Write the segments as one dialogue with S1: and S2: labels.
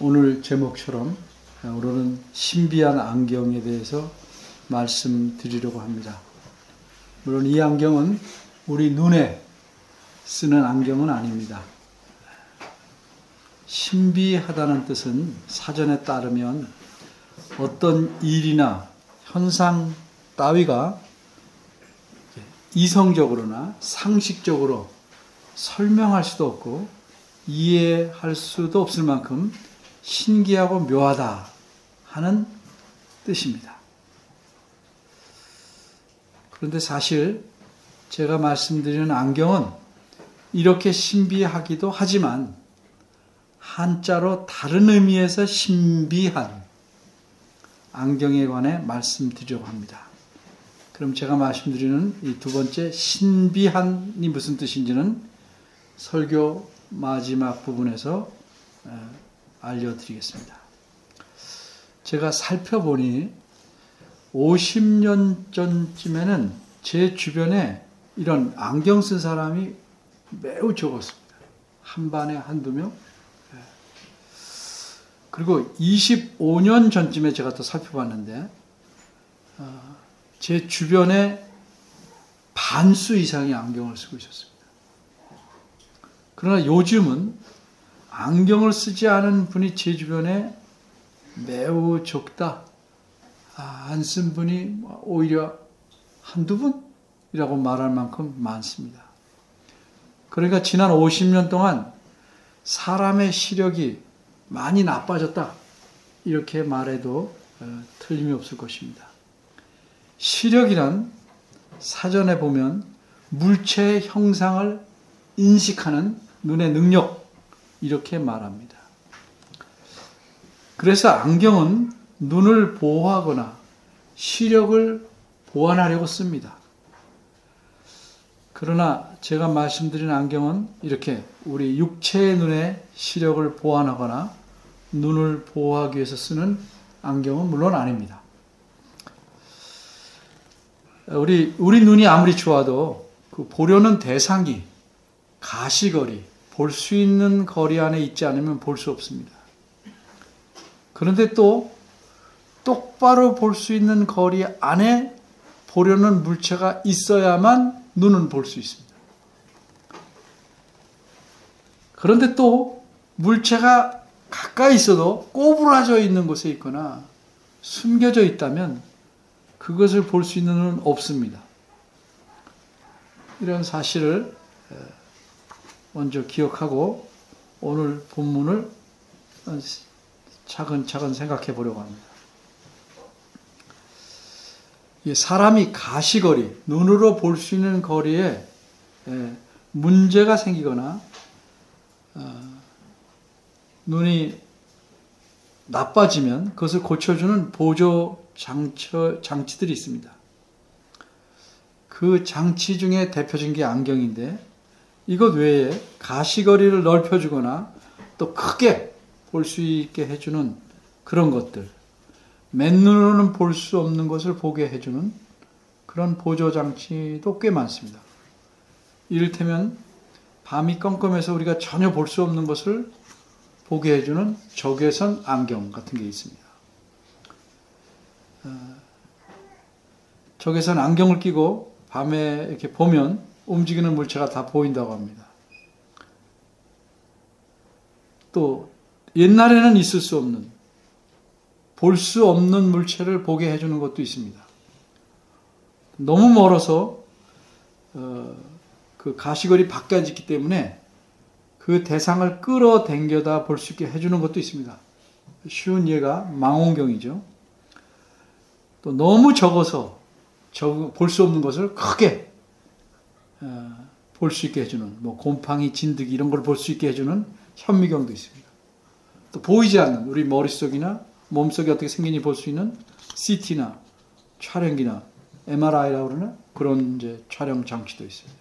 S1: 오늘 제목처럼 오늘은 신비한 안경에 대해서 말씀드리려고 합니다. 물론 이 안경은 우리 눈에 쓰는 안경은 아닙니다. 신비하다는 뜻은 사전에 따르면 어떤 일이나 현상 따위가 이성적으로나 상식적으로 설명할 수도 없고 이해할 수도 없을 만큼 신기하고 묘하다 하는 뜻입니다. 그런데 사실 제가 말씀드리는 안경은 이렇게 신비하기도 하지만 한자로 다른 의미에서 신비한 안경에 관해 말씀드리려고 합니다. 그럼 제가 말씀드리는 이 두 번째 신비한이 무슨 뜻인지는 설교 마지막 부분에서 알려드리겠습니다. 제가 살펴보니 50년 전쯤에는 제 주변에 이런 안경 쓴 사람이 매우 적었습니다. 한 반에 한두 명. 그리고 25년 전쯤에 제가 또 살펴봤는데 제 주변에 반수 이상이 안경을 쓰고 있었습니다. 그러나 요즘은 안경을 쓰지 않은 분이 제 주변에 매우 적다. 안 쓴 분이 오히려 한두 분이라고 말할 만큼 많습니다. 그러니까 지난 50년 동안 사람의 시력이 많이 나빠졌다. 이렇게 말해도 틀림이 없을 것입니다. 시력이란 사전에 보면 물체의 형상을 인식하는 눈의 능력, 이렇게 말합니다. 그래서 안경은 눈을 보호하거나 시력을 보완하려고 씁니다. 그러나 제가 말씀드린 안경은 이렇게 우리 육체의 눈의 시력을 보완하거나 눈을 보호하기 위해서 쓰는 안경은 물론 아닙니다. 우리 눈이 아무리 좋아도 그 보려는 대상이 가시거리, 볼 수 있는 거리 안에 있지 않으면 볼 수 없습니다. 그런데 또 똑바로 볼 수 있는 거리 안에 보려는 물체가 있어야만 눈은 볼 수 있습니다. 그런데 또 물체가 가까이 있어도 꼬부라져 있는 곳에 있거나 숨겨져 있다면 그것을 볼 수 있는 눈은 없습니다. 이런 사실을 먼저 기억하고 오늘 본문을 차근차근 생각해 보려고 합니다. 사람이 가시거리, 눈으로 볼 수 있는 거리에 문제가 생기거나 눈이 나빠지면 그것을 고쳐주는 보조 장치들이 있습니다. 그 장치 중에 대표적인 게 안경인데 이것 외에 가시거리를 넓혀주거나 또 크게 볼 수 있게 해주는 그런 것들, 맨눈으로는 볼 수 없는 것을 보게 해주는 그런 보조장치도 꽤 많습니다. 이를테면 밤이 껌껌해서 우리가 전혀 볼 수 없는 것을 보게 해주는 적외선 안경 같은 게 있습니다. 적외선 안경을 끼고 밤에 이렇게 보면 움직이는 물체가 다 보인다고 합니다. 또 옛날에는 있을 수 없는, 볼 수 없는 물체를 보게 해주는 것도 있습니다. 너무 멀어서 그 가시거리 밖에 있기 때문에 그 대상을 끌어당겨다 볼 수 있게 해주는 것도 있습니다. 쉬운 예가 망원경이죠. 또 너무 적어서 볼 수 없는 것을 크게 볼 수 있게 해주는, 곰팡이, 진드기 이런 걸 볼 수 있게 해주는 현미경도 있습니다. 또 보이지 않는 우리 머릿속이나 몸속이 어떻게 생긴지 볼 수 있는 CT나 촬영기나 MRI라고 그러나 그런 이제 촬영 장치도 있습니다.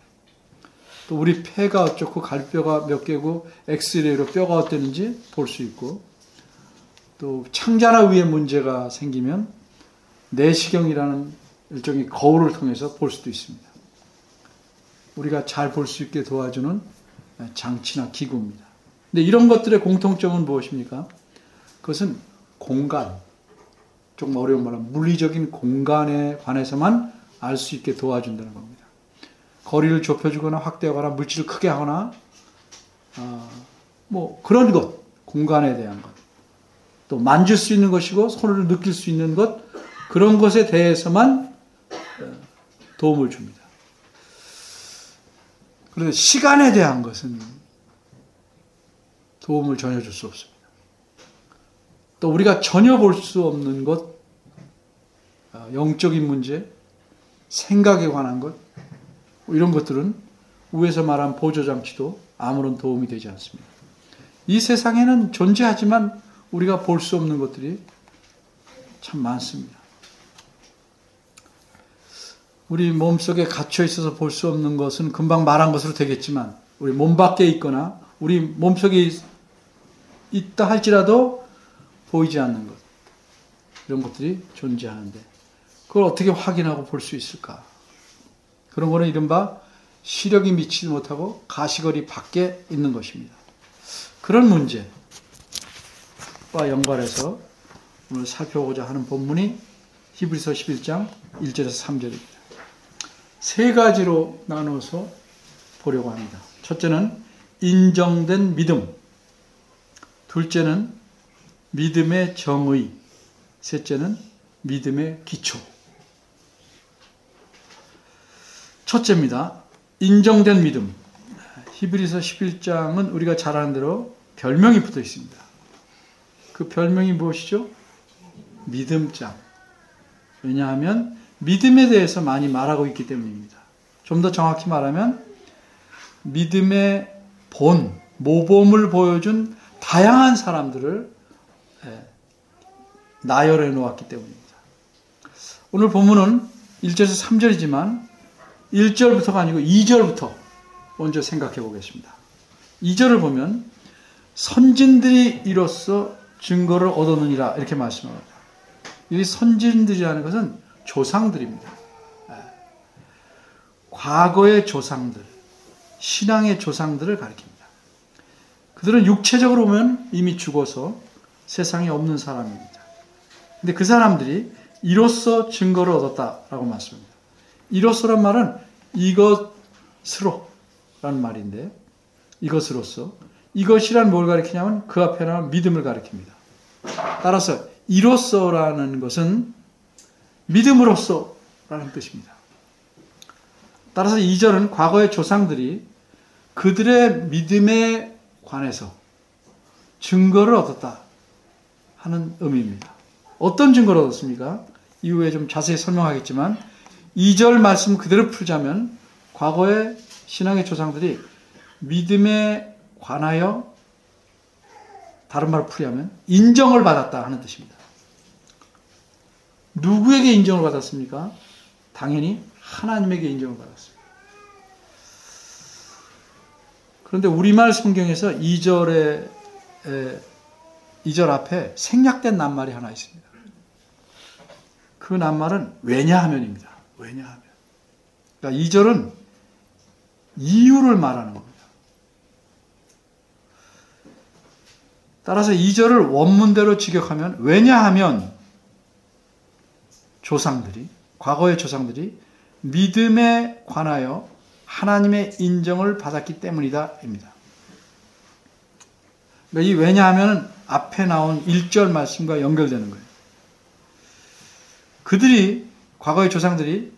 S1: 또 우리 폐가 어쩌고 갈뼈가 몇 개고 엑스레이로 뼈가 어땠는지 볼 수 있고 또 창자나 위에 문제가 생기면 내시경이라는 일종의 거울을 통해서 볼 수도 있습니다. 우리가 잘 볼 수 있게 도와주는 장치나 기구입니다. 근데 이런 것들의 공통점은 무엇입니까? 그것은 공간, 조금 어려운 말로 물리적인 공간에 관해서만 알 수 있게 도와준다는 겁니다. 거리를 좁혀주거나 확대하거나 물질을 크게 하거나 뭐 그런 것, 공간에 대한 것, 또 만질 수 있는 것이고 손으로 느낄 수 있는 것, 그런 것에 대해서만 도움을 줍니다. 그런데 시간에 대한 것은 도움을 전혀 줄 수 없습니다. 또 우리가 전혀 볼 수 없는 것, 영적인 문제, 생각에 관한 것, 이런 것들은 위에서 말한 보조장치도 아무런 도움이 되지 않습니다. 이 세상에는 존재하지만 우리가 볼 수 없는 것들이 참 많습니다. 우리 몸속에 갇혀 있어서 볼 수 없는 것은 금방 말한 것으로 되겠지만, 우리 몸 밖에 있거나 우리 몸속에 있다 할지라도 보이지 않는 것, 이런 것들이 존재하는데 그걸 어떻게 확인하고 볼 수 있을까? 그런 거는 이른바 시력이 미치지 못하고 가시거리 밖에 있는 것입니다. 그런 문제와 연관해서 오늘 살펴보고자 하는 본문이 히브리서 11장 1절에서 3절입니다. 세 가지로 나눠서 보려고 합니다. 첫째는 인정된 믿음, 둘째는 믿음의 정의, 셋째는 믿음의 기초. 첫째입니다. 인정된 믿음. 히브리서 11장은 우리가 잘 아는 대로 별명이 붙어 있습니다. 그 별명이 무엇이죠? 믿음장. 왜냐하면 믿음에 대해서 많이 말하고 있기 때문입니다. 좀 더 정확히 말하면 믿음의 본, 모범을 보여준 다양한 사람들을 나열해 놓았기 때문입니다. 오늘 본문은 1절에서 3절이지만 1절부터가 아니고 2절부터 먼저 생각해 보겠습니다. 2절을 보면 선진들이 이로써 증거를 얻었느니라 이렇게 말씀합니다. 이 선진들이라는 것은 조상들입니다. 과거의 조상들, 신앙의 조상들을 가리킵니다. 그들은 육체적으로 보면 이미 죽어서 세상에 없는 사람입니다. 근데 그 사람들이 이로써 증거를 얻었다라고 말씀합니다. 이로써란 말은 이것으로 라는 말인데, 이것으로써, 이것이란 뭘 가리키냐면 그 앞에 나온 믿음을 가리킵니다. 따라서 이로써라는 것은 믿음으로써 라는 뜻입니다. 따라서 2절은 과거의 조상들이 그들의 믿음에 관해서 증거를 얻었다 하는 의미입니다. 어떤 증거를 얻었습니까? 이후에 좀 자세히 설명하겠지만 2절 말씀 그대로 풀자면 과거의 신앙의 조상들이 믿음에 관하여, 다른 말로 풀이하면 인정을 받았다 하는 뜻입니다. 누구에게 인정을 받았습니까? 당연히 하나님에게 인정을 받았습니다. 그런데 우리말 성경에서 2절 앞에 생략된 낱말이 하나 있습니다. 그 낱말은 왜냐하면입니다. 왜냐하면. 그러니까 2절은 이유를 말하는 겁니다. 따라서 2절을 원문대로 직역하면 왜냐하면 조상들이, 과거의 조상들이 믿음에 관하여 하나님의 인정을 받았기 때문이다 입니다. 그러니까 이 왜냐하면 앞에 나온 1절 말씀과 연결되는 거예요. 그들이, 과거의 조상들이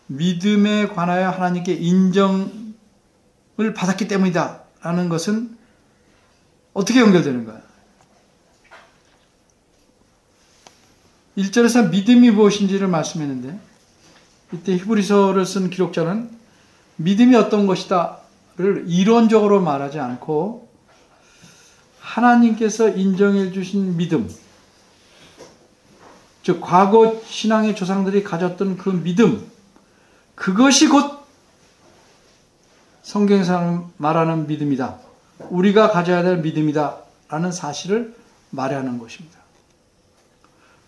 S1: 믿음에 관하여 하나님께 인정을 받았기 때문이다 라는 것은 어떻게 연결되는가? 1절에서 믿음이 무엇인지를 말씀했는데, 이때 히브리서를 쓴 기록자는 믿음이 어떤 것이다를 이론적으로 말하지 않고 하나님께서 인정해 주신 믿음, 즉 과거 신앙의 조상들이 가졌던 그 믿음, 그것이 곧 성경에서 말하는 믿음이다, 우리가 가져야 될 믿음이다 라는 사실을 말하는 것입니다.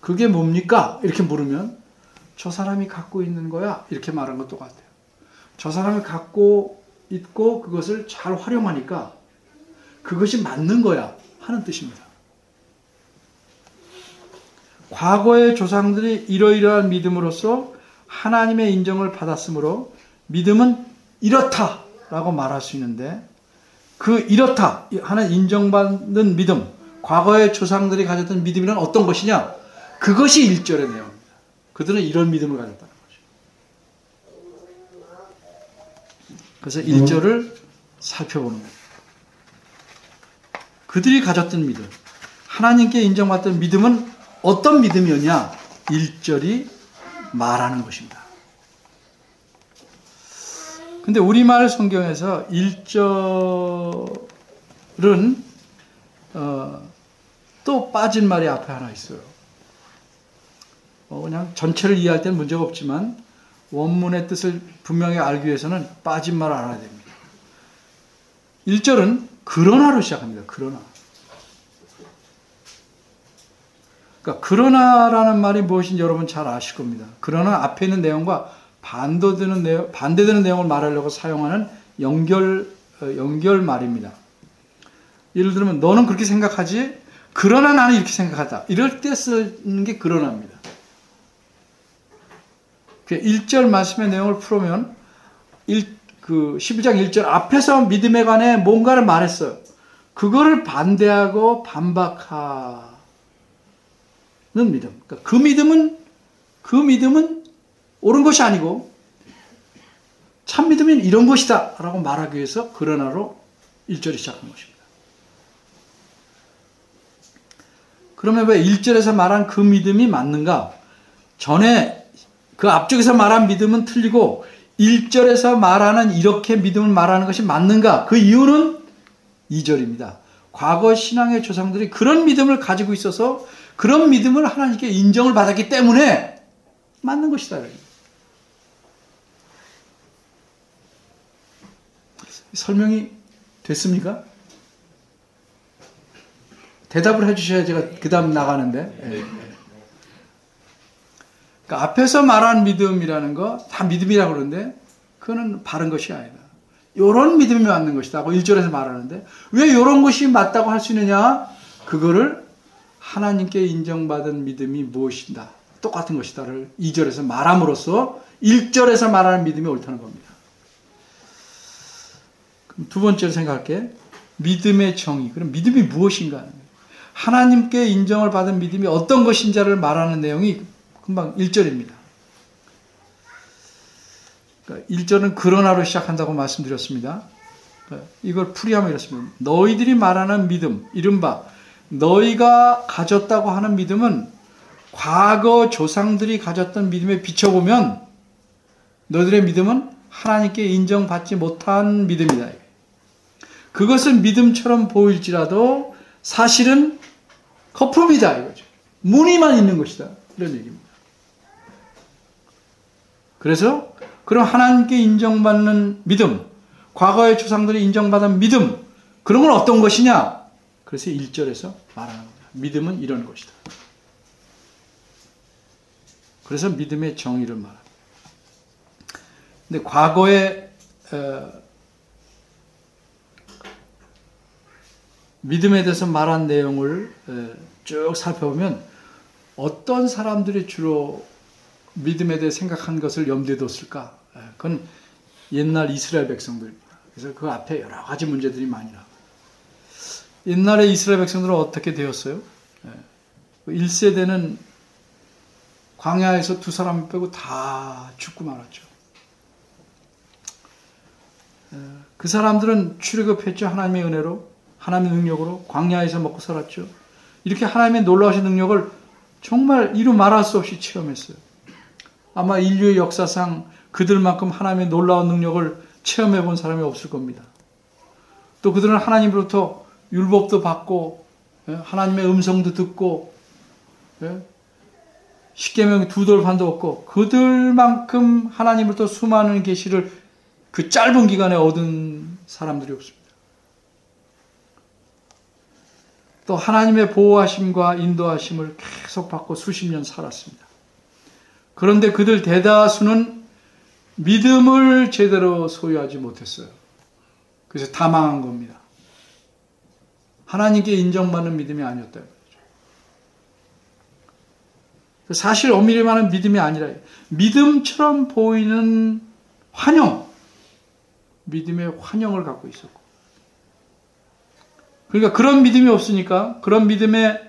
S1: 그게 뭡니까? 이렇게 물으면 저 사람이 갖고 있는 거야 이렇게 말하는 것 똑같아요. 저 사람이 갖고 있고 그것을 잘 활용하니까 그것이 맞는 거야 하는 뜻입니다. 과거의 조상들이 이러이러한 믿음으로써 하나님의 인정을 받았으므로 믿음은 이렇다라고 말할 수 있는데, 그 이렇다, 하나님 인정받는 믿음, 과거의 조상들이 가졌던 믿음이란 어떤 것이냐? 그것이 1절의 내용입니다. 그들은 이런 믿음을 가졌다는 거죠. 그래서 1절을 살펴보는 거예요. 그들이 가졌던 믿음, 하나님께 인정받던 믿음은 어떤 믿음이었냐? 1절이 말하는 것입니다. 근데 우리말 성경에서 1절은 또 빠진 말이 앞에 하나 있어요. 그냥 전체를 이해할 때는 문제가 없지만 원문의 뜻을 분명히 알기 위해서는 빠진 말을 알아야 됩니다. 1절은 그러나로 시작합니다. 그러나. 그러니까 그러나라는 말이 무엇인지 여러분 잘 아실 겁니다. 그러나 앞에 있는 내용과 반대되는 내용을 말하려고 사용하는 연결 말입니다. 예를 들면 너는 그렇게 생각하지? 그러나 나는 이렇게 생각하다. 이럴 때 쓰는 게 그러나입니다. 1절 말씀의 내용을 풀으면 12장 1절 앞에서 믿음에 관해 뭔가를 말했어요. 그거를 반대하고 반박하는 믿음. 그러니까 그 믿음은 옳은 것이 아니고 참 믿음은 이런 것이다 라고 말하기 위해서 그러나로 1절이 시작한 것입니다. 그러면 왜 1절에서 말한 그 믿음이 맞는가? 전에 그 앞쪽에서 말한 믿음은 틀리고 1절에서 말하는 이렇게 믿음을 말하는 것이 맞는가? 그 이유는 2절입니다. 과거 신앙의 조상들이 그런 믿음을 가지고 있어서 그런 믿음을 하나님께 인정을 받았기 때문에 맞는 것이다. 설명이 됐습니까? 대답을 해주셔야 제가 그 다음 나가는데. 그러니까 앞에서 말한 믿음이라는 거 다 믿음이라고 그러는데 그거는 바른 것이 아니다. 이런 믿음이 맞는 것이다 하고 1절에서 말하는데 왜 이런 것이 맞다고 할 수 있느냐? 그거를 하나님께 인정받은 믿음이 무엇이다. 똑같은 것이다를 2절에서 말함으로써 1절에서 말하는 믿음이 옳다는 겁니다. 그럼 두 번째로 생각할게. 믿음의 정의. 그럼 믿음이 무엇인가? 하나님께 인정을 받은 믿음이 어떤 것인지를 말하는 내용이 금방 1절입니다. 그러니까 1절은 그러나로 시작한다고 말씀드렸습니다. 그러니까 이걸 풀이하면 이렇습니다. 너희들이 말하는 믿음, 이른바 너희가 가졌다고 하는 믿음은 과거 조상들이 가졌던 믿음에 비춰보면 너희들의 믿음은 하나님께 인정받지 못한 믿음이다. 그것은 믿음처럼 보일지라도 사실은 거품이다 이거죠. 무늬만 있는 것이다. 이런 얘기입니다. 그래서 그럼 하나님께 인정받는 믿음, 과거의 조상들이 인정받은 믿음, 그런 건 어떤 것이냐? 그래서 1절에서 말하는 겁니다. 믿음은 이런 것이다. 그래서 믿음의 정의를 말합니다. 근데 과거의 믿음에 대해서 말한 내용을 쭉 살펴보면 어떤 사람들이 주로 믿음에 대해 생각한 것을 염두에 뒀을까? 그건 옛날 이스라엘 백성들입니다. 그래서 그 앞에 여러 가지 문제들이 많이 나와요. 옛날에 이스라엘 백성들은 어떻게 되었어요? 1세대는 광야에서 두 사람 빼고 다 죽고 말았죠. 그 사람들은 출애굽했죠. 하나님의 은혜로, 하나님의 능력으로 광야에서 먹고 살았죠. 이렇게 하나님의 놀라우신 능력을 정말 이루 말할 수 없이 체험했어요. 아마 인류의 역사상 그들만큼 하나님의 놀라운 능력을 체험해 본 사람이 없을 겁니다. 또 그들은 하나님으로부터 율법도 받고 하나님의 음성도 듣고 십계명 두 돌판도 얻고 그들만큼 하나님으로부터 수많은 계시를 그 짧은 기간에 얻은 사람들이 없습니다. 또 하나님의 보호하심과 인도하심을 계속 받고 수십 년 살았습니다. 그런데 그들 대다수는 믿음을 제대로 소유하지 못했어요. 그래서 다 망한 겁니다. 하나님께 인정받는 믿음이 아니었다. 사실 엄밀히 말하면 믿음이 아니라 믿음처럼 보이는 환영, 믿음의 환영을 갖고 있었고, 그러니까 그런 믿음이 없으니까, 그런 믿음에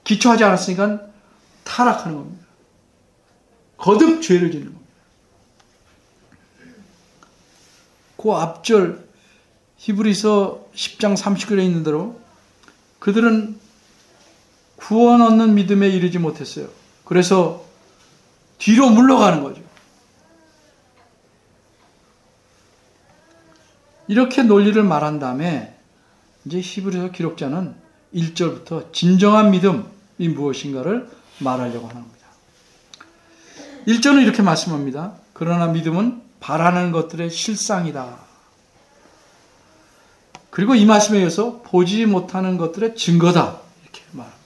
S1: 기초하지 않았으니까 타락하는 겁니다. 거듭 죄를 짓는 겁니다. 그 앞절 히브리서 10장 30절에 있는 대로 그들은 구원 얻는 믿음에 이르지 못했어요. 그래서 뒤로 물러가는 거죠. 이렇게 논리를 말한 다음에 이제 히브리서 기록자는 1절부터 진정한 믿음이 무엇인가를 말하려고 하는 겁니다. 1절은 이렇게 말씀합니다. 그러나 믿음은 바라는 것들의 실상이다. 그리고 이 말씀에 이어서 보지 못하는 것들의 증거다. 이렇게 말합니다.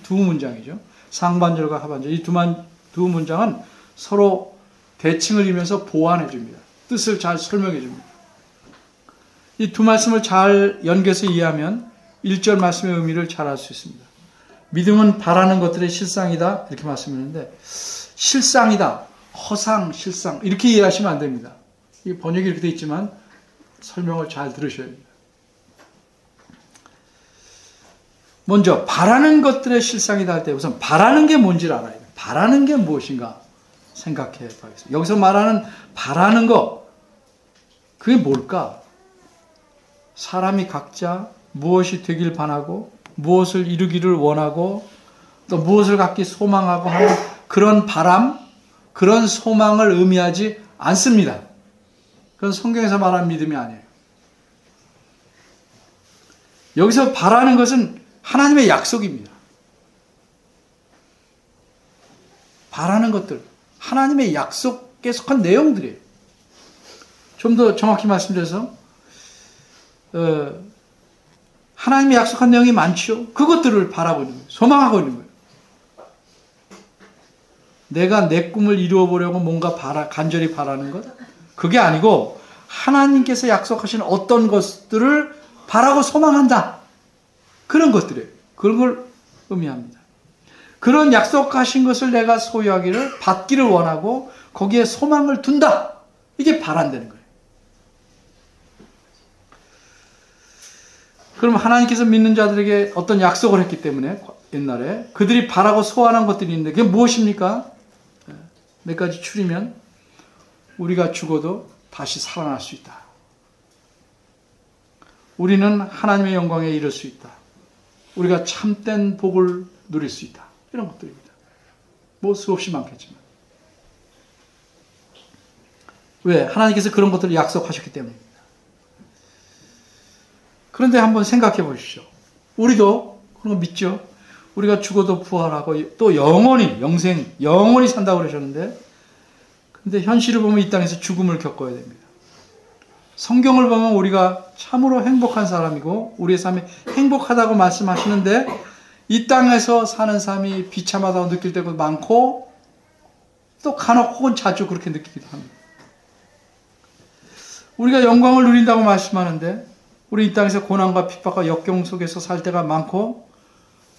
S1: 두 문장이죠. 상반절과 하반절. 이 두 문장은 서로 대칭을 이루면서 보완해 줍니다. 뜻을 잘 설명해 줍니다. 이 두 말씀을 잘 연결해서 이해하면 1절 말씀의 의미를 잘 알 수 있습니다. 믿음은 바라는 것들의 실상이다. 이렇게 말씀했는데, 실상이다, 허상, 실상, 이렇게 이해하시면 안 됩니다. 이 번역이 이렇게 되어 있지만 설명을 잘 들으셔야 됩니다. 먼저 바라는 것들의 실상이다 할 때 우선 바라는 게 뭔지를 알아야 돼요. 바라는 게 무엇인가 생각해 봐야겠습니다. 여기서 말하는 바라는 것, 그게 뭘까? 사람이 각자 무엇이 되길 바라고, 무엇을 이루기를 원하고, 또 무엇을 갖기 소망하고 하는 그런 바람, 그런 소망을 의미하지 않습니다. 그건 성경에서 말하는 믿음이 아니에요. 여기서 바라는 것은 하나님의 약속입니다. 바라는 것들, 하나님의 약속에 속한 내용들이에요. 좀 더 정확히 말씀드려서 하나님의 약속한 내용이 많죠. 그것들을 바라고 있는 거예요. 소망하고 있는 거예요. 내가 내 꿈을 이루어 보려고 뭔가 간절히 바라는 것? 그게 아니고 하나님께서 약속하신 어떤 것들을 바라고 소망한다. 그런 것들이에요. 그런 걸 의미합니다. 그런 약속하신 것을 내가 소유하기를, 받기를 원하고 거기에 소망을 둔다. 이게 바란다는 거예요. 그럼 하나님께서 믿는 자들에게 어떤 약속을 했기 때문에 옛날에 그들이 바라고 소원한 것들이 있는데 그게 무엇입니까? 몇 가지 추리면 우리가 죽어도 다시 살아날 수 있다. 우리는 하나님의 영광에 이를 수 있다. 우리가 참된 복을 누릴 수 있다. 이런 것들입니다. 뭐 수없이 많겠지만. 왜? 하나님께서 그런 것들을 약속하셨기 때문입니다. 그런데 한번 생각해 보십시오. 우리도 그런 거 믿죠? 우리가 죽어도 부활하고 또 영원히, 영원히 산다고 그러셨는데, 근데 현실을 보면 이 땅에서 죽음을 겪어야 됩니다. 성경을 보면 우리가 참으로 행복한 사람이고 우리의 삶이 행복하다고 말씀하시는데 이 땅에서 사는 삶이 비참하다고 느낄 때도 많고 또 간혹 혹은 자주 그렇게 느끼기도 합니다. 우리가 영광을 누린다고 말씀하는데 우리 이 땅에서 고난과 핍박과 역경 속에서 살 때가 많고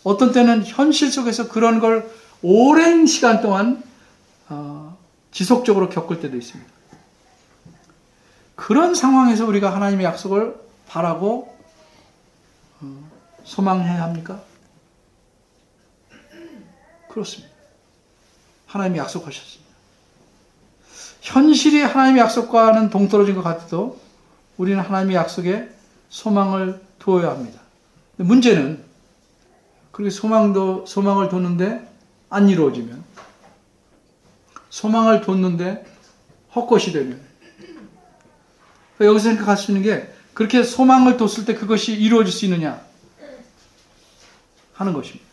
S1: 어떤 때는 현실 속에서 그런 걸 오랜 시간 동안 지속적으로 겪을 때도 있습니다. 그런 상황에서 우리가 하나님의 약속을 바라고 소망해야 합니까? 그렇습니다. 하나님이 약속하셨습니다. 현실이 하나님의 약속과는 동떨어진 것 같아도 우리는 하나님의 약속에 소망을 두어야 합니다. 문제는 그렇게 소망을 뒀는데 안 이루어지면, 소망을 뒀는데 헛것이 되면, 여기서 생각할 수 있는 게 그렇게 소망을 뒀을 때 그것이 이루어질 수 있느냐 하는 것입니다.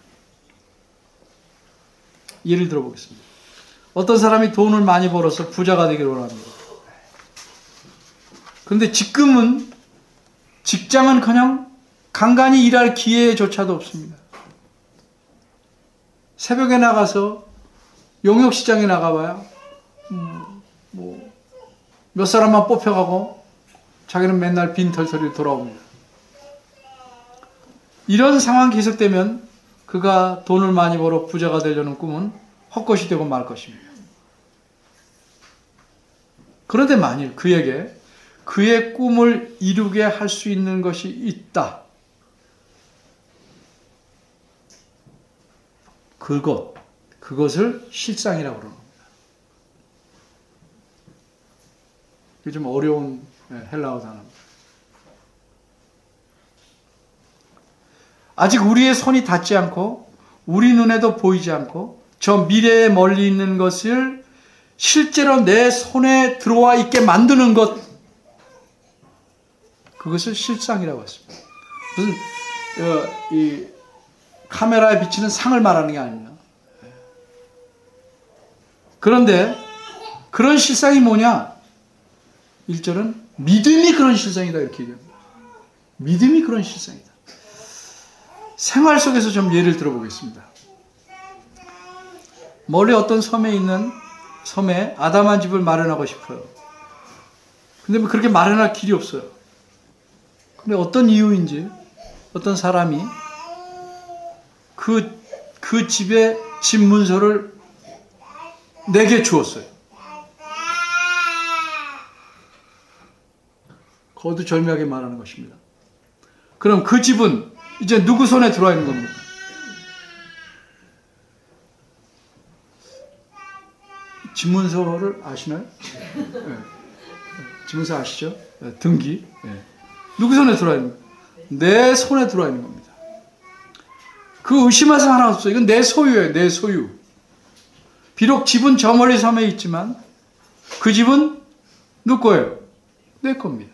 S1: 예를 들어보겠습니다. 어떤 사람이 돈을 많이 벌어서 부자가 되기를 원합니다. 그런데 지금은 직장은커녕 간간히 일할 기회조차도 없습니다. 새벽에 나가서 용역시장에 나가봐야 몇 사람만 뽑혀가고 자기는 맨날 빈털터리로 돌아옵니다. 이런 상황이 계속되면 그가 돈을 많이 벌어 부자가 되려는 꿈은 헛것이 되고 말 것입니다. 그런데 만일 그에게 그의 꿈을 이루게 할 수 있는 것이 있다. 그것을 실상이라고 그러는 겁니다. 이게 좀 어려운 헬라어 단어입니다. 아직 우리의 손이 닿지 않고 우리 눈에도 보이지 않고 저 미래에 멀리 있는 것을 실제로 내 손에 들어와 있게 만드는 것, 그것을 실상이라고 했습니다. 무슨 이 카메라에 비치는 상을 말하는 게 아닙니다. 그런데 그런 실상이 뭐냐? 1절은 믿음이 그런 실상이다 이렇게 얘기합니다. 믿음이 그런 실상이다. 생활 속에서 좀 예를 들어보겠습니다. 멀리 어떤 섬에 아담한 집을 마련하고 싶어요. 근데 뭐 그렇게 마련할 길이 없어요. 근데 어떤 이유인지 어떤 사람이 그 집의 집 문서를 내게 주었어요. 거두절미하게 말하는 것입니다. 그럼 그 집은 이제 누구 손에 들어와 있는 겁니까? 집문서를 아시나요? 네. 집문서 아시죠? 네. 등기. 네. 누구 손에 들어와 있는 겁니까? 내 손에 들어와 있는 겁니다. 그 의심할 수 하나 없어요. 이건 내 소유예요. 내 소유. 비록 집은 저 멀리 섬에 있지만 그 집은 누구 거예요? 내 겁니다.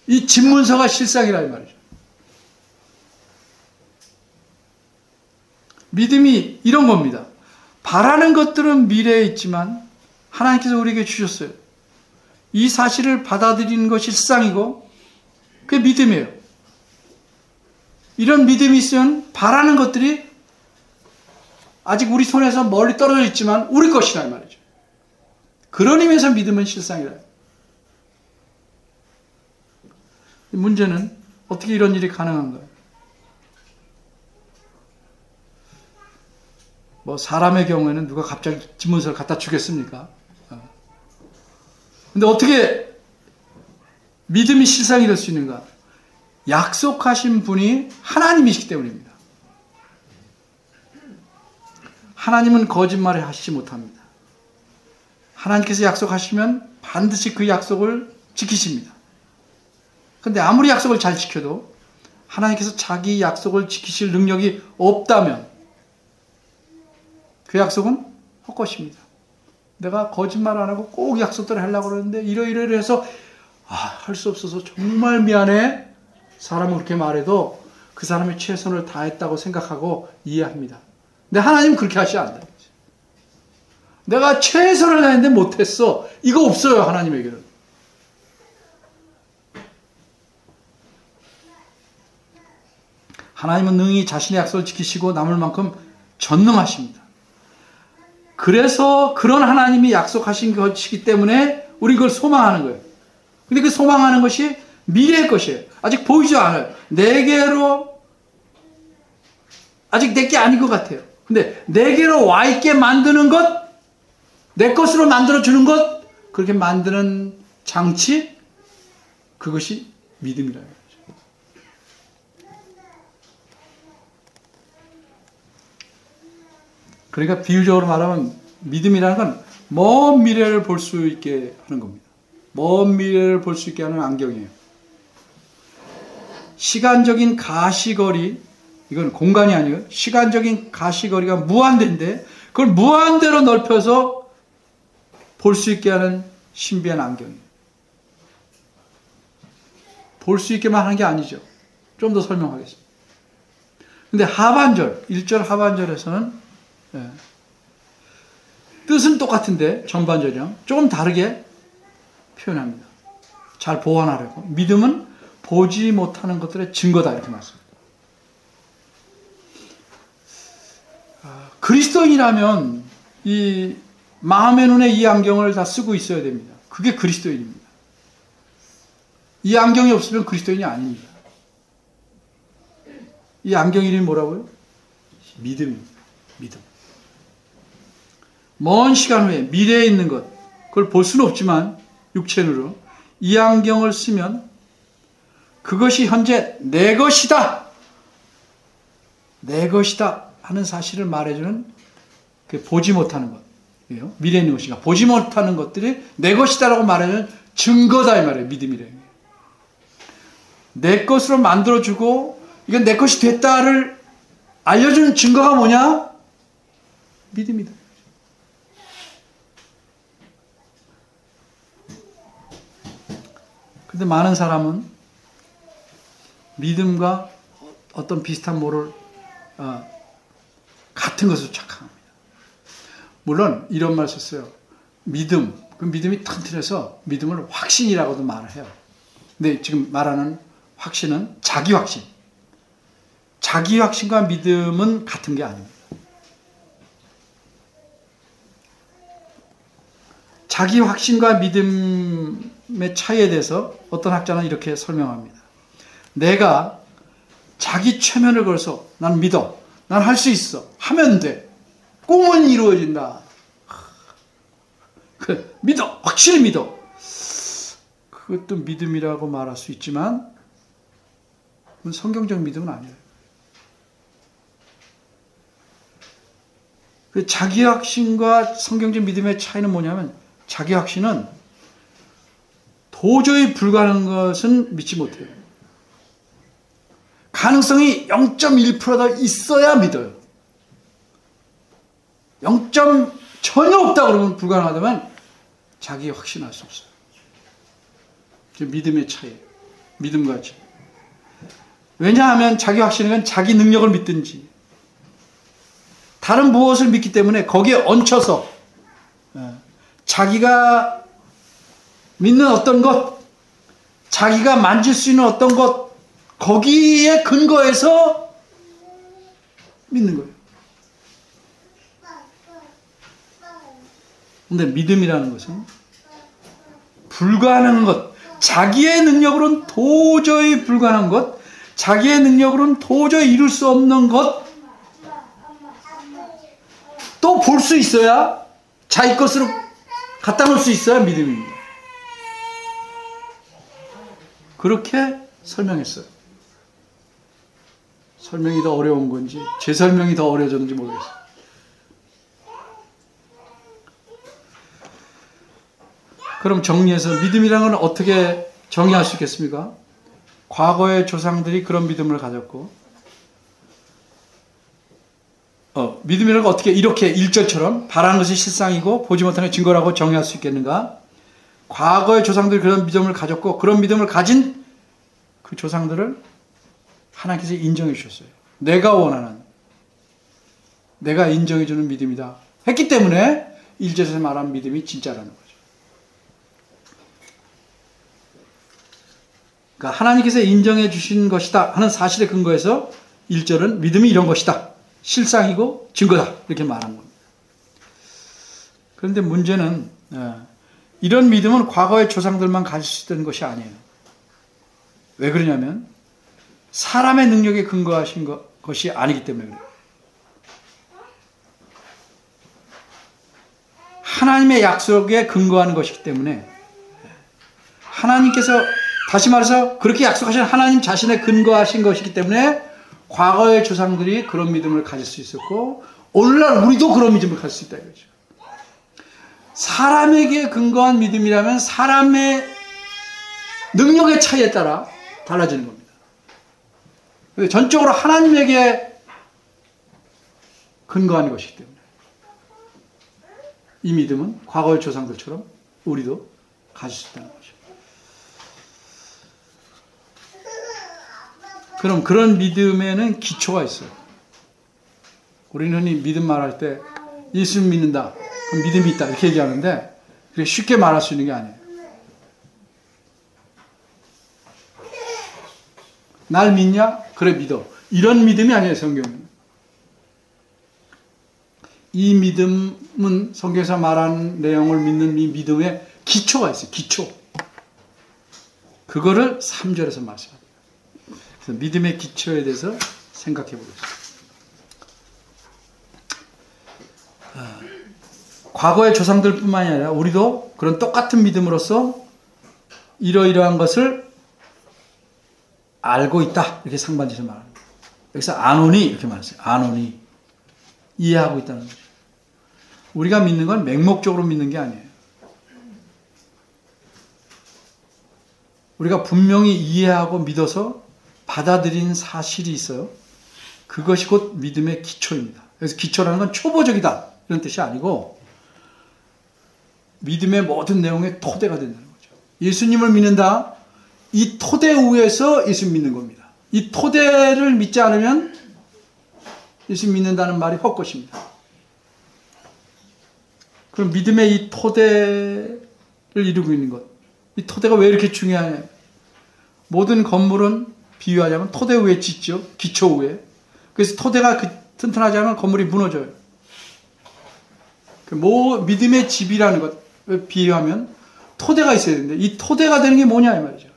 S1: 이 집문서가 실상이라 이 말이죠. 믿음이 이런 겁니다. 바라는 것들은 미래에 있지만 하나님께서 우리에게 주셨어요. 이 사실을 받아들이는 것이 실상이고 그게 믿음이에요. 이런 믿음이 있으면 바라는 것들이 아직 우리 손에서 멀리 떨어져 있지만 우리 것이라 이 말이죠. 그런 의미에서 믿음은 실상이라. 문제는 어떻게 이런 일이 가능한가요? 뭐 사람의 경우에는 누가 갑자기 집문서를 갖다 주겠습니까? 근데 어떻게 믿음이 실상이 될 수 있는가? 약속하신 분이 하나님이시기 때문입니다. 하나님은 거짓말을 하시지 못합니다. 하나님께서 약속하시면 반드시 그 약속을 지키십니다. 근데 아무리 약속을 잘 지켜도 하나님께서 자기 약속을 지키실 능력이 없다면 그 약속은 헛것입니다. 내가 거짓말 안 하고 꼭 약속대로 하려고 그러는데 이러이러 해서 할 수 없어서 정말 미안해. 사람은 그렇게 말해도 그 사람이 최선을 다했다고 생각하고 이해합니다. 근데 하나님은 그렇게 하시지 않는다. 내가 최선을 다했는데 못했어. 이거 없어요. 하나님에게는. 하나님은 능히 자신의 약속을 지키시고 남을 만큼 전능하십니다. 그래서 그런 하나님이 약속하신 것이기 때문에 우리 그걸 소망하는 거예요. 근데 그 소망하는 것이 미래의 것이에요. 아직 보이지 않아요. 내게로 아직 내게 아닌 것 같아요. 근데 내게로 와 있게 만드는 것, 내 것으로 만들어주는 것, 그렇게 만드는 장치, 그것이 믿음이라는 거죠. 그러니까 비유적으로 말하면 믿음이라는 건 먼 미래를 볼 수 있게 하는 겁니다. 먼 미래를 볼 수 있게 하는 안경이에요. 시간적인 가시거리, 이건 공간이 아니에요. 시간적인 가시거리가 무한대인데 그걸 무한대로 넓혀서 볼 수 있게 하는 신비한 안경이에요. 볼 수 있게만 하는 게 아니죠. 좀 더 설명하겠습니다. 근데 하반절, 1절 하반절에서는 뜻은 똑같은데 전반절이랑 조금 다르게 표현합니다. 잘 보완하려고. 믿음은 보지 못하는 것들의 증거다 이렇게 말씀합니다. 그리스도인이라면 이 마음의 눈에 이 안경을 다 쓰고 있어야 됩니다. 그게 그리스도인입니다. 이 안경이 없으면 그리스도인이 아닙니다. 이 안경 이름이 뭐라고요? 믿음입니다. 믿음. 먼 시간 후에 미래에 있는 것, 그걸 볼 수는 없지만 육체로 이 안경을 쓰면 그것이 현재 내 것이다. 내 것이다 하는 사실을 말해주는 그 보지 못하는 것이에요. 미래에 있는 것이가 보지 못하는 것들이 내 것이다라고 말해주는 증거다 이 말이에요. 믿음이래요. 내 것으로 만들어주고 이건 내 것이 됐다를 알려주는 증거가 뭐냐? 믿음이다. 근데 많은 사람은 믿음과 어떤 비슷한 뭐를 같은 것으로 착각합니다. 물론 이런 말 썼어요. 믿음, 그 믿음이 튼튼해서 믿음을 확신이라고도 말을 해요. 근데 지금 말하는 확신은 자기 확신. 자기 확신과 믿음은 같은 게 아닙니다. 자기 확신과 믿음의 차이에 대해서 어떤 학자는 이렇게 설명합니다. 내가 자기 최면을 걸어서 난 믿어. 난 할 수 있어. 하면 돼. 꿈은 이루어진다. 그래, 믿어. 확실히 믿어. 그것도 믿음이라고 말할 수 있지만 그건 성경적 믿음은 아니에요. 자기 확신과 성경적 믿음의 차이는 뭐냐면 자기 확신은 도저히 불가능한 것은 믿지 못해요. 가능성이 0.1%더 있어야 믿어요. 0. 전혀 없다 그러면 불가능하다면 자기 확신할 수 없어요. 믿음의 차이, 믿음과 차이. 왜냐하면 자기 확신은 자기 능력을 믿든지 다른 무엇을 믿기 때문에 거기에 얹혀서 자기가 믿는 어떤 것, 자기가 만질 수 있는 어떤 것, 거기에 근거해서 믿는 거예요. 근데 믿음이라는 것은 불가능한 것, 자기의 능력으로는 도저히 불가능한 것, 자기의 능력으로는 도저히 이룰 수 없는 것, 또 볼 수 있어야 자기 것으로 갖다 놓을 수 있어야 믿음입니다. 그렇게 설명했어요. 설명이 더 어려운 건지 제 설명이 더 어려워졌는지 모르겠어요. 그럼 정리해서 믿음이라는 건 어떻게 정의할 수 있겠습니까? 과거의 조상들이 그런 믿음을 가졌고 믿음이라는 건 어떻게 이렇게 1절처럼 바라는 것이 실상이고 보지 못하는 증거라고 정의할 수 있겠는가? 과거의 조상들이 그런 믿음을 가졌고 그런 믿음을 가진 그 조상들을 하나님께서 인정해 주셨어요. 내가 원하는, 내가 인정해 주는 믿음이다 했기 때문에 1절에서 말한 믿음이 진짜라는 거죠. 그러니까 하나님께서 인정해 주신 것이다 하는 사실에 근거해서 1절은 믿음이 이런 것이다. 실상이고 증거다. 이렇게 말한 겁니다. 그런데 문제는 이런 믿음은 과거의 조상들만 가질 수 있던 것이 아니에요. 왜 그러냐면 사람의 능력에 근거하신 것이 아니기 때문에 그래요. 하나님의 약속에 근거하는 것이기 때문에 하나님께서 다시 말해서 그렇게 약속하신 하나님 자신에 근거하신 것이기 때문에 과거의 조상들이 그런 믿음을 가질 수 있었고 오늘날 우리도 그런 믿음을 가질 수 있다 이거죠. 사람에게 근거한 믿음이라면 사람의 능력의 차이에 따라 달라지는 겁니다. 전적으로 하나님에게 근거하는 것이기 때문에 이 믿음은 과거의 조상들처럼 우리도 가질 수 있다는 거죠. 그럼 그런 믿음에는 기초가 있어요. 우리는 흔히 믿음 말할 때 예수 믿는다, 그럼 믿음이 있다 이렇게 얘기하는데 그렇게 쉽게 말할 수 있는 게 아니에요. 날 믿냐? 그래 믿어. 이런 믿음이 아니에요. 성경은. 이 믿음은 성경에서 말하는 내용을 믿는 이 믿음에 기초가 있어요. 기초. 그거를 3절에서 말씀합니다. 그래서 믿음의 기초에 대해서 생각해 보겠습니다. 과거의 조상들뿐만이 아니라 우리도 그런 똑같은 믿음으로서 이러이러한 것을 알고 있다. 이렇게 상반지에서 말합니다. 여기서 아노니 이렇게 말했어요. 아노니. 이해하고 있다는 거죠. 우리가 믿는 건 맹목적으로 믿는 게 아니에요. 우리가 분명히 이해하고 믿어서 받아들인 사실이 있어요. 그것이 곧 믿음의 기초입니다. 그래서 기초라는 건 초보적이다 이런 뜻이 아니고 믿음의 모든 내용의 토대가 된다는 거죠. 예수님을 믿는다. 이 토대 위에서 예수 믿는 겁니다. 이 토대를 믿지 않으면 예수 믿는다는 말이 헛것입니다. 그럼 믿음의 이 토대를 이루고 있는 것. 이 토대가 왜 이렇게 중요하냐. 모든 건물은 비유하자면 토대 위에 짓죠. 기초 위에. 그래서 토대가 튼튼하지 않으면 건물이 무너져요. 믿음의 집이라는 것 비유하면 토대가 있어야 되는데 이 토대가 되는 게 뭐냐 이 말이죠.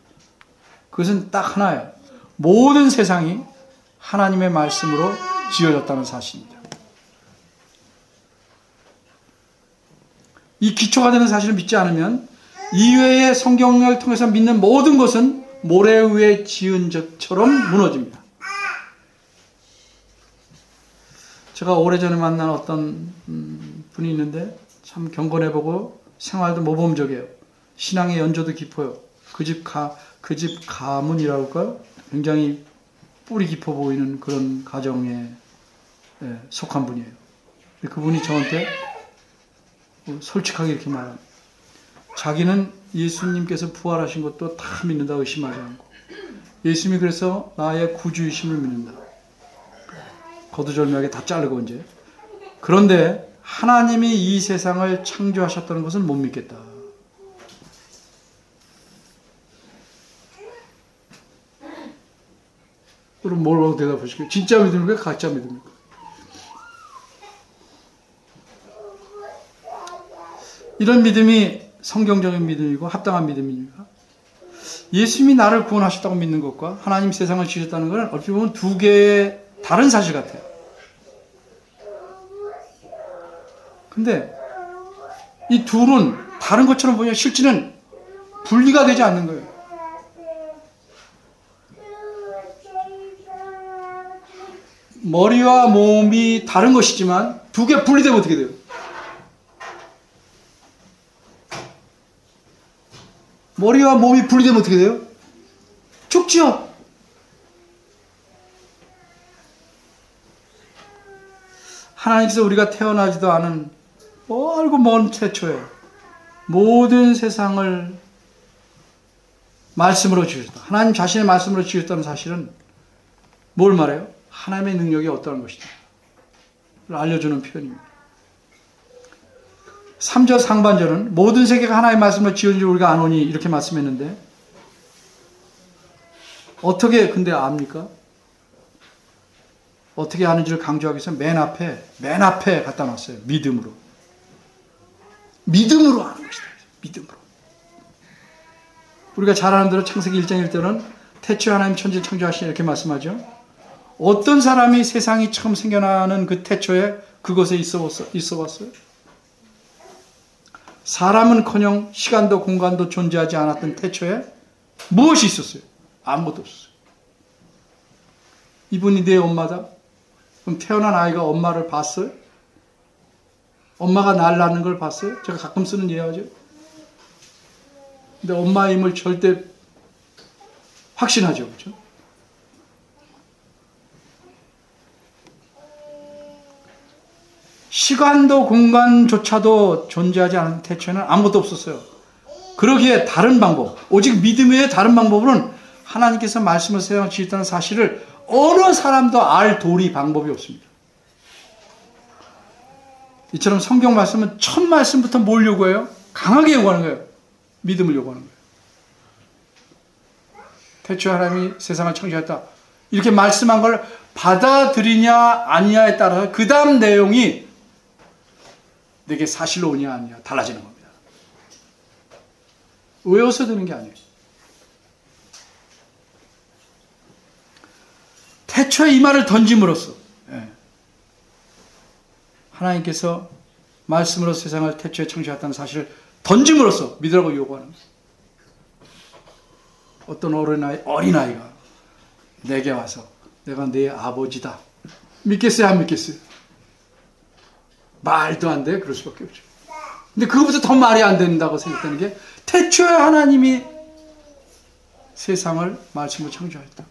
S1: 그것은 딱 하나예요. 모든 세상이 하나님의 말씀으로 지어졌다는 사실입니다. 이 기초가 되는 사실을 믿지 않으면 이외의 성경을 통해서 믿는 모든 것은 모래 위에 지은 것처럼 무너집니다. 제가 오래전에 만난 어떤 분이 있는데 참 경건해보고 생활도 모범적이에요. 신앙의 연조도 깊어요. 그 집 가문이라고 할까요? 굉장히 뿌리 깊어 보이는 그런 가정에 속한 분이에요. 그분이 저한테 솔직하게 이렇게 말합니다. 자기는 예수님께서 부활하신 것도 다 믿는다 의심하지 않고 예수님이 그래서 나의 구주이심을 믿는다. 거두절미하게 다 자르고 이제 그런데 하나님이 이 세상을 창조하셨다는 것은 못 믿겠다. 그럼 뭐라고 대답하실까요? 진짜 믿습니까? 가짜 믿습니까? 이런 믿음이 성경적인 믿음이고 합당한 믿음입니까? 예수님이 나를 구원하셨다고 믿는 것과 하나님 세상을 지으셨다는 것은 어떻게 보면 두 개의 다른 사실 같아요. 근데 이 둘은 다른 것처럼 보이면 실제는 분리가 되지 않는 거예요. 머리와 몸이 다른 것이지만 두 개 분리되면 어떻게 돼요? 머리와 몸이 분리되면 어떻게 돼요? 죽죠. 하나님께서 우리가 태어나지도 않은 멀고 먼 태초에 모든 세상을 말씀으로 지으셨다. 하나님 자신의 말씀으로 지으셨다는 사실은 뭘 말해요? 하나님의 능력이 어떠한 것이다. 알려주는 표현입니다. 3절 상반절은 모든 세계가 하나님의 말씀으로 지은 줄 우리가 아노니 이렇게 말씀했는데 어떻게 근데 압니까? 어떻게 아는지를 강조하기 위해서 맨 앞에 갖다 놨어요. 믿음으로. 믿음으로 아는 것이다. 믿음으로. 우리가 잘 아는 대로 창세기 1장 1절은 태초에 하나님 천지를 창조하시니 이렇게 말씀하죠. 어떤 사람이 세상이 처음 생겨나는 그 태초에 그곳에 있어 봤어요? 사람은커녕 시간도 공간도 존재하지 않았던 태초에 무엇이 있었어요? 아무것도 없었어요. 이분이 내 엄마다? 그럼 태어난 아이가 엄마를 봤어요? 엄마가 날 낳는 걸 봤어요? 제가 가끔 쓰는 예화죠. 근데 엄마임을 절대 확신하죠. 그렇죠? 시간도 공간조차도 존재하지 않은 태초에는 아무것도 없었어요. 그러기에 다른 방법, 오직 믿음 외에 다른 방법으로는 하나님께서 말씀을 세상을 지었다는 사실을 어느 사람도 알 도리 방법이 없습니다. 이처럼 성경 말씀은 첫 말씀부터 뭘 요구해요? 강하게 요구하는 거예요. 믿음을 요구하는 거예요. 태초에 하나님이 세상을 창조했다. 이렇게 말씀한 걸 받아들이냐 아니냐에 따라서 그 다음 내용이 내게 사실로 오냐 아니냐 달라지는 겁니다. 외워서 되는 게 아니에요. 태초에 이 말을 던짐으로써 하나님께서 말씀으로 세상을 태초에 창조했다는 사실을 던짐으로써 믿으라고 요구하는 거예요. 어떤 어린아이가 내게 와서 내가 네 아버지다. 믿겠어요? 안 믿겠어요? 말도 안 돼. 그럴 수밖에 없죠. 근데 그거보다 더 말이 안 된다고 생각되는 게 태초에 하나님이 세상을 말씀으로 창조했다.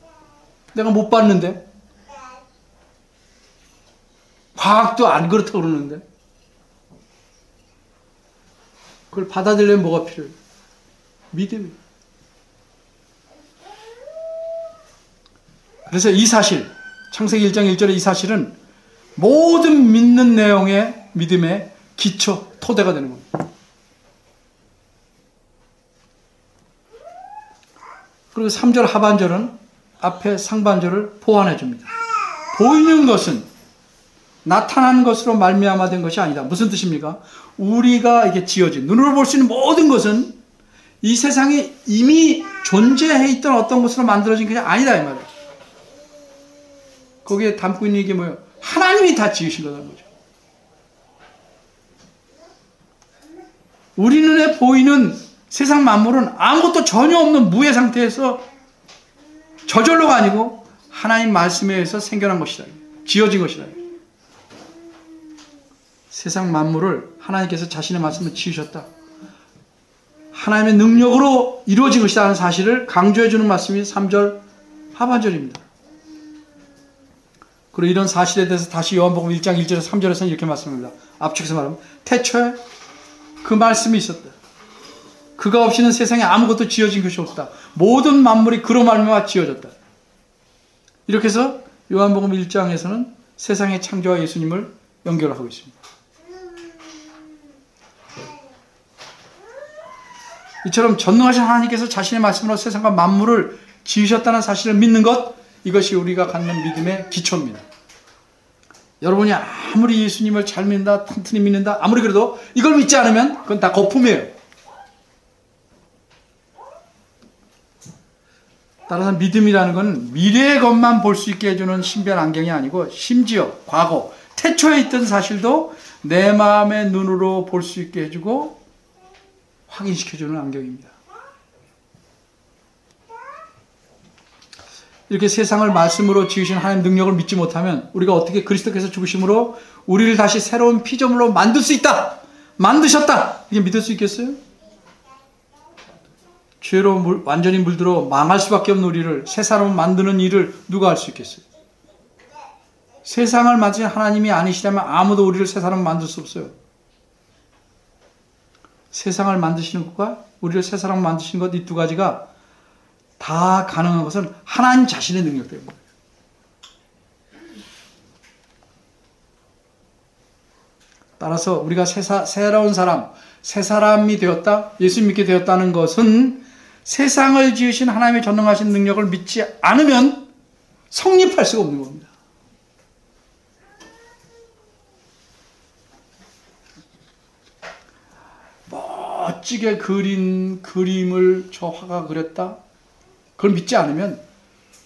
S1: 내가 못 봤는데 과학도 안 그렇다고 그러는데 그걸 받아들이려면 뭐가 필요해요? 믿음이. 그래서 이 사실, 창세기 1장 1절의 이 사실은 모든 믿는 내용의 믿음의 기초, 토대가 되는 겁니다. 그리고 3절 하반절은 앞에 상반절을 보완해 줍니다. 보이는 것은 나타나는 것으로 말미암아 된 것이 아니다. 무슨 뜻입니까? 우리가 이게 지어진, 눈으로 볼 수 있는 모든 것은 이 세상에 이미 존재해 있던 어떤 것으로 만들어진 게 아니다 이 말이에요. 거기에 담고 있는 게 뭐예요? 하나님이 다 지으신 거라는 거죠. 우리 눈에 보이는 세상 만물은 아무것도 전혀 없는 무의 상태에서 저절로가 아니고 하나님 말씀에 의해서 생겨난 것이다. 지어진 것이다. 세상 만물을 하나님께서 자신의 말씀을 지으셨다. 하나님의 능력으로 이루어진 것이다 하는 사실을 강조해 주는 말씀이 3절 하반절입니다. 그리고 이런 사실에 대해서 다시 요한복음 1장 1절에서 3절에서는 이렇게 말씀합니다. 압축해서 말하면 태초에 그 말씀이 있었다. 그가 없이는 세상에 아무것도 지어진 것이 없다. 모든 만물이 그로 말미암아 지어졌다. 이렇게 해서 요한복음 1장에서는 세상의 창조와 예수님을 연결하고 있습니다. 이처럼 전능하신 하나님께서 자신의 말씀으로 세상과 만물을 지으셨다는 사실을 믿는 것, 이것이 우리가 갖는 믿음의 기초입니다. 여러분이 아무리 예수님을 잘 믿는다, 튼튼히 믿는다, 아무리 그래도 이걸 믿지 않으면 그건 다 거품이에요. 따라서 믿음이라는 건 미래의 것만 볼 수 있게 해주는 신비한 안경이 아니고 심지어 과거, 태초에 있던 사실도 내 마음의 눈으로 볼 수 있게 해주고 확인시켜주는 안경입니다. 이렇게 세상을 말씀으로 지으신 하나님 능력을 믿지 못하면 우리가 어떻게 그리스도께서 죽으심으로 우리를 다시 새로운 피조물로 만들 수 있다! 만드셨다! 이게 믿을 수 있겠어요? 죄로 완전히 물들어 망할 수밖에 없는 우리를 새 사람을 만드는 일을 누가 할 수 있겠어요? 세상을 만드신 하나님이 아니시라면 아무도 우리를 새 사람을 만들 수 없어요. 세상을 만드시는 것과 우리를 새 사람을 만드시는 것, 이 두 가지가 다 가능한 것은 하나님 자신의 능력 때문에. 따라서 우리가 새로운 사람, 새 사람이 되었다, 예수 믿게 되었다는 것은 세상을 지으신 하나님의 전능하신 능력을 믿지 않으면 성립할 수가 없는 겁니다. 멋지게 그린 그림을 저 화가 그렸다? 그걸 믿지 않으면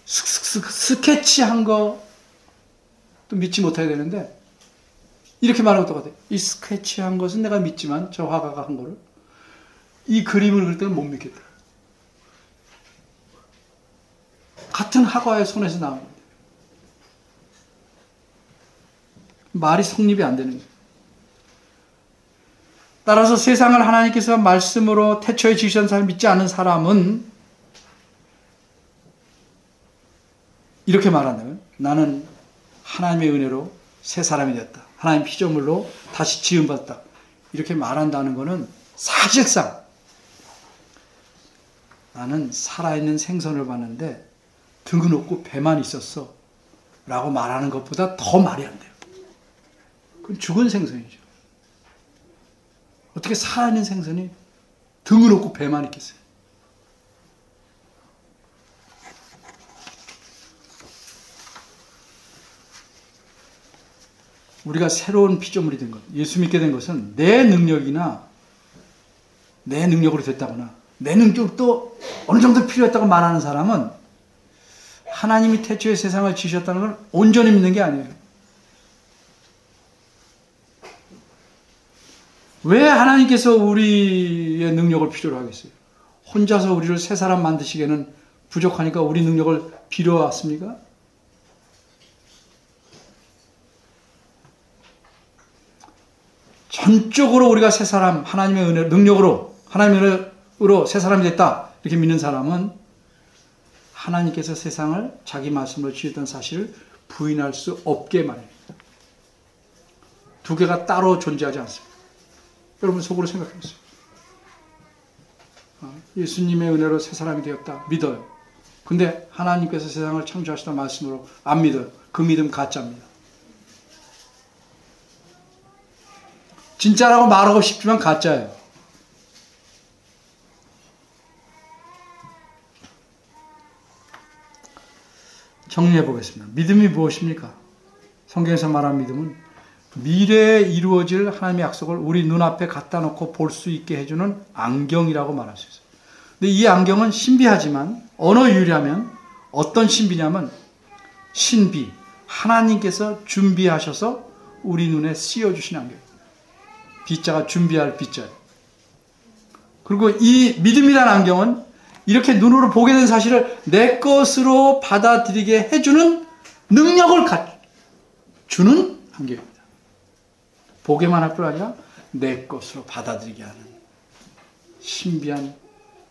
S1: 스케치한 것도 믿지 못해야 되는데 이렇게 말하는 것도 같아요. 이 스케치한 것은 내가 믿지만 저 화가가 한 거를 이 그림을 그릴 때는 못 믿겠다. 같은 화가의 손에서 나온 겁니다. 말이 성립이 안 되는 거예요. 따라서 세상을 하나님께서 말씀으로 태초에 지으신 사람을 믿지 않은 사람은 이렇게 말한다면 나는 하나님의 은혜로 새 사람이 되었다. 하나님 피조물로 다시 지음받았다. 이렇게 말한다는 것은 사실상 나는 살아있는 생선을 봤는데 등은 없고 배만 있었어 라고 말하는 것보다 더 말이 안 돼요. 그건 죽은 생선이죠. 어떻게 살아있는 생선이 등은 없고 배만 있겠어요? 우리가 새로운 피조물이 된 것, 예수 믿게 된 것은 내 능력이나 내 능력으로 됐다거나 내 능력도 어느 정도 필요했다고 말하는 사람은 하나님이 태초에 세상을 지으셨다는 걸 온전히 믿는 게 아니에요. 왜 하나님께서 우리의 능력을 필요로 하겠어요? 혼자서 우리를 새 사람 만드시기에는 부족하니까 우리 능력을 빌어 왔습니까? 전적으로 우리가 새 사람, 하나님의 은혜, 능력으로, 하나님의 은혜로 새 사람이 됐다. 이렇게 믿는 사람은 하나님께서 세상을 자기 말씀으로 지었던 사실을 부인할 수 없게 말입니다. 두 개가 따로 존재하지 않습니다. 여러분 속으로 생각해 보세요. 예수님의 은혜로 새 사람이 되었다. 믿어요. 근데 하나님께서 세상을 창조하시던 말씀으로 안 믿어요. 그 믿음 가짜입니다. 진짜라고 말하고 싶지만 가짜예요. 정리해 보겠습니다. 믿음이 무엇입니까? 성경에서 말하는 믿음은 미래에 이루어질 하나님의 약속을 우리 눈앞에 갖다 놓고 볼 수 있게 해주는 안경이라고 말할 수 있어요. 근데 이 안경은 신비하지만 언어 유리하면 어떤 신비냐면 신비, 하나님께서 준비하셔서 우리 눈에 씌워주신 안경입니다. 비자가 준비할 비자예요. 그리고 이 믿음이라는 안경은 이렇게 눈으로 보게 된 사실을 내 것으로 받아들이게 해주는 능력을 주는 안경입니다. 보게만 할 뿐 아니라 내 것으로 받아들이게 하는 신비한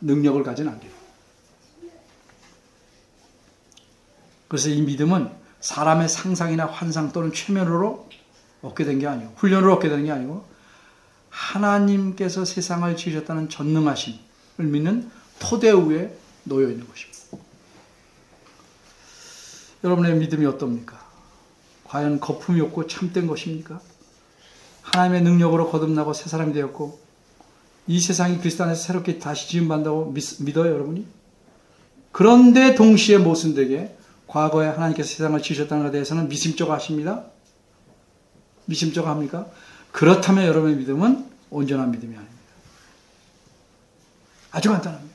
S1: 능력을 가진 안경입니다. 그래서 이 믿음은 사람의 상상이나 환상 또는 최면으로 얻게 된 게 아니고 훈련으로 얻게 되는 게 아니고 하나님께서 세상을 지으셨다는 전능하심을 믿는 토대 위에 놓여 있는 것입니다. 여러분의 믿음이 어떻습니까? 과연 거품이 없고 참된 것입니까? 하나님의 능력으로 거듭나고 새 사람이 되었고 이 세상이 그리스도 안에서 새롭게 다시 지음받는다고 믿어요, 여러분이? 그런데 동시에 모순되게 과거에 하나님께서 세상을 지으셨다는 것에 대해서는 미심쩍어 하십니다? 미심쩍어 합니까? 그렇다면 여러분의 믿음은 온전한 믿음이 아닙니다. 아주 간단합니다.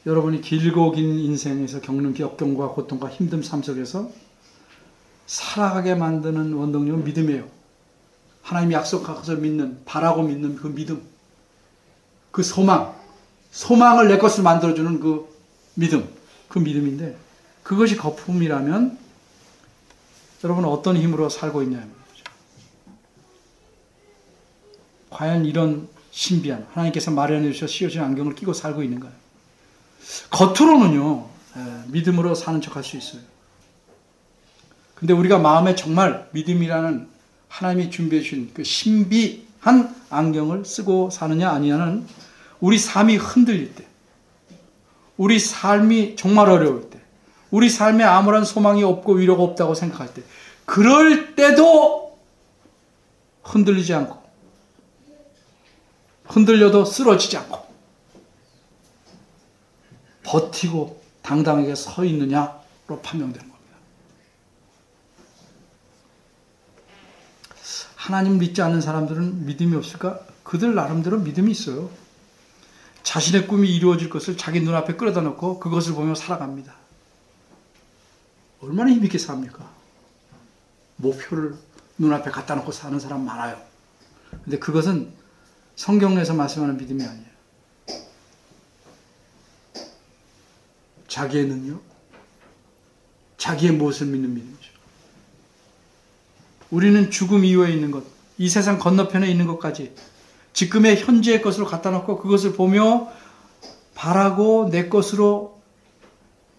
S1: 여러분이 길고 긴 인생에서 겪는 역경과 고통과 힘든 삶 속에서 살아가게 만드는 원동력은 믿음이에요. 하나님이 약속하셔서 믿는, 바라고 믿는 그 믿음, 그 소망을 내 것으로 만들어주는 그 믿음인데 그것이 거품이라면 여러분은 어떤 힘으로 살고 있냐는 거죠. 과연 이런 신비한 하나님께서 마련해 주셔서 씌워진 안경을 끼고 살고 있는가요? 겉으로는요, 믿음으로 사는 척 할 수 있어요. 근데 우리가 마음에 정말 믿음이라는 하나님이 준비해 주신 그 신비한 안경을 쓰고 사느냐 아니냐는 우리 삶이 흔들릴 때, 우리 삶이 정말 어려울 때, 우리 삶에 아무런 소망이 없고 위로가 없다고 생각할 때, 그럴 때도 흔들리지 않고, 흔들려도 쓰러지지 않고, 버티고 당당하게 서 있느냐로 판명되는 겁니다. 하나님 믿지 않는 사람들은 믿음이 없을까? 그들 나름대로 믿음이 있어요. 자신의 꿈이 이루어질 것을 자기 눈앞에 끌어다 놓고 그것을 보며 살아갑니다. 얼마나 힘있게 삽니까? 목표를 눈앞에 갖다 놓고 사는 사람 많아요. 근데 그것은 성경에서 말씀하는 믿음이 아니에요. 자기의 능력, 자기의 무엇을 믿는 믿음이죠. 우리는 죽음 이후에 있는 것, 이 세상 건너편에 있는 것까지 지금의 현재의 것으로 갖다 놓고 그것을 보며 바라고 내 것으로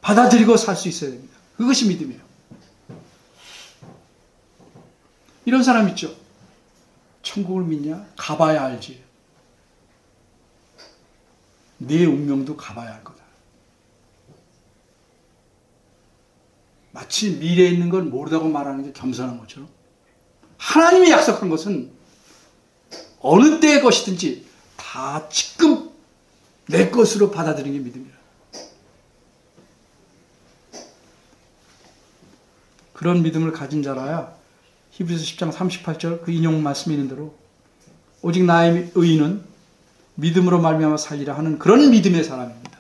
S1: 받아들이고 살 수 있어야 됩니다. 그것이 믿음이에요. 이런 사람 있죠. 천국을 믿냐? 가봐야 알지. 내 운명도 가봐야 할 거다. 마치 미래에 있는 걸 모르다고 말하는 게 겸손한 것처럼 하나님이 약속한 것은 어느 때의 것이든지 다 지금 내 것으로 받아들이는 게 믿음이라. 그런 믿음을 가진 자라야 히브리서 10장 38절 그 인용 말씀이 있는 대로 오직 나의 의인은 믿음으로 말미암아 살리라 하는 그런 믿음의 사람입니다.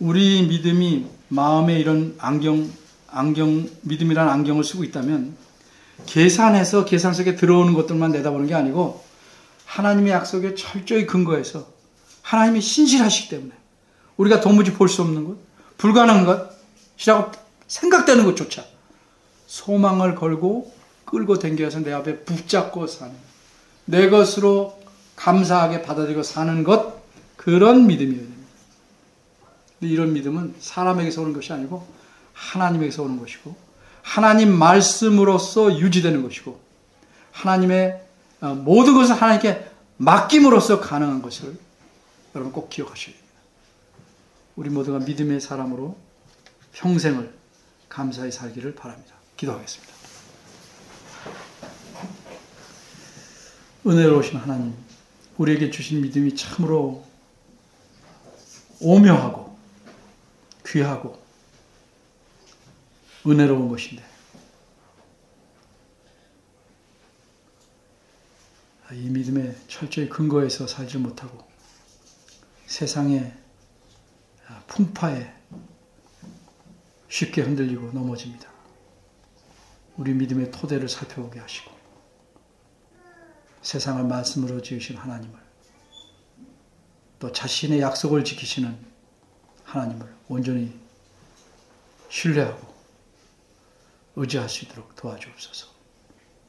S1: 우리 믿음이 마음에 이런 믿음이라는 안경을 쓰고 있다면 계산해서 계산 속에 들어오는 것들만 내다보는 게 아니고 하나님의 약속에 철저히 근거해서 하나님이 신실하시기 때문에 우리가 도무지 볼 수 없는 것, 불가능한 것이라고 생각되는 것조차 소망을 걸고 끌고 당겨서 내 앞에 붙잡고 사는, 내 것으로 감사하게 받아들이고 사는 것, 그런 믿음이어야 됩니다. 이런 믿음은 사람에게서 오는 것이 아니고 하나님에게서 오는 것이고 하나님 말씀으로서 유지되는 것이고 하나님의 모든 것을 하나님께 맡김으로써 가능한 것을 여러분 꼭 기억하셔야 됩니다. 우리 모두가 믿음의 사람으로 평생을 감사히 살기를 바랍니다. 기도하겠습니다. 은혜로우신 하나님, 우리에게 주신 믿음이 참으로 오묘하고 귀하고 은혜로운 것인데 이 믿음에 철저히 근거해서 살지 못하고 세상의 풍파에 쉽게 흔들리고 넘어집니다. 우리 믿음의 토대를 살펴보게 하시고 세상을 말씀으로 지으신 하나님을, 또 자신의 약속을 지키시는 하나님을 온전히 신뢰하고 의지할 수 있도록 도와주옵소서.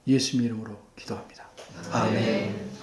S1: 예수님 이름으로 기도합니다. 아멘.